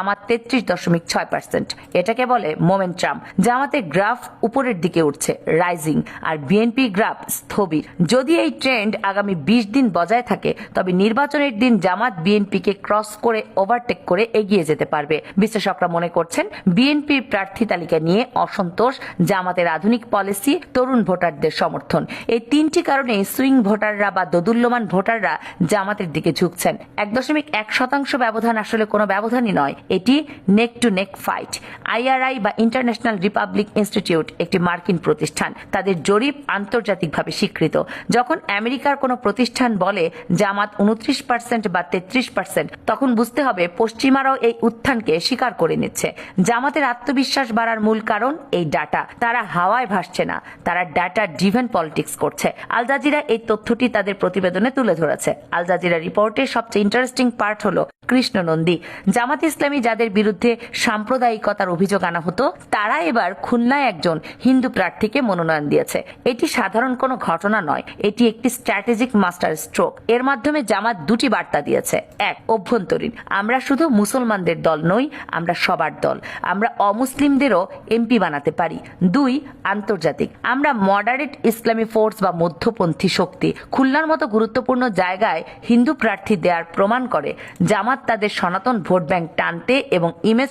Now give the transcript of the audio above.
জামাত 33.6%। এটাকে বলে মোমেন্টাম। জামাতের গ্রাফ উপরের দিকে উঠছে, রাইজিং, আর বিএনপি গ্রাফ স্থবির। যদি এই ট্রেন্ড আগামী 20 দিন বজায় থাকে তবে নির্বাচনের দিন জামাত বিএনপিকে ক্রস করে ওভারটেক করে এগিয়ে যেতে পারবে। বিশ্লেষকরা মনে করছেন বিএনপির প্রার্থী তালিকা নিয়ে অসন্তোষ, জামাতের আধুনিক পলিসি, তরুণ ভোটারদের সমর্থন, এই তিনটি কারণে সুইং ভোটাররা বা দোদুল্যমান ভোটাররা জামাতের দিকে ঝুঁকছেন। 1.1% ব্যবধান আসলে কোনো ব্যবধানই নয়, এটি নেক টু নেক ফাইট। আইআরআই বা ইন্টারন্যাশনাল রিপাবলিক ইনস্টিটিউট একটি মার্কিন প্রতিষ্ঠান, তাদের জরিপ আন্তর্জাতিকভাবে স্বীকৃত। যখন আমেরিকার কোনো প্রতিষ্ঠান বলে জামাত 29% বা 33%, তখন বুঝতে হবে পশ্চিমারাও এই উত্থানকে স্বীকার করে নিচ্ছে। জামাতের আত্মবিশ্বাস বাড়ার মূল কারণ এই ডাটা। তারা হাওয়ায় ভাসছে না, তারা ডাটা ড্রিভেন পলিটিক্স করছে। আল জাজিরা এই তথ্যটি তাদের প্রতিবেদনে তুলে ধরেছে। আল জাজিরা রিপোর্টের সবচেয়ে ইন্টারেস্টিং পার্ট হলো কৃষ্ণ নন্দী। জামাত ইসলামী যাদের বিরুদ্ধে সাম্প্রদায়িকতার অভিযোগ আনা হতো, তারা এবার খুলনায় একজন হিন্দু প্রার্থীকে মনোনয়ন দিয়েছে। এটি সাধারণ কোনো ঘটনা নয়, এটি একটি স্ট্র্যাটেজিক মাস্টার স্ট্রোক। এর মাধ্যমে জামাত দুটি বার্তা দিয়েছে। এক, অভ্যন্তরীণ, আমরা শুধু মুসলমানদের দল নই, আমরা সবার দল, আমরা অমুসলিমদেরও এমপি বানাতে পারি। দুই, আন্তর্জাতিক, আমরা মডারেট ইসলামী ফোর্স বা মধ্যপন্থী শক্তি। খুলনার মতো গুরুত্বপূর্ণ জায়গায় হিন্দু প্রার্থী দেওয়ার প্রমাণ করে জামাত তাদের সনাতন ভোট ব্যাংক টানতে এবং ইমেজ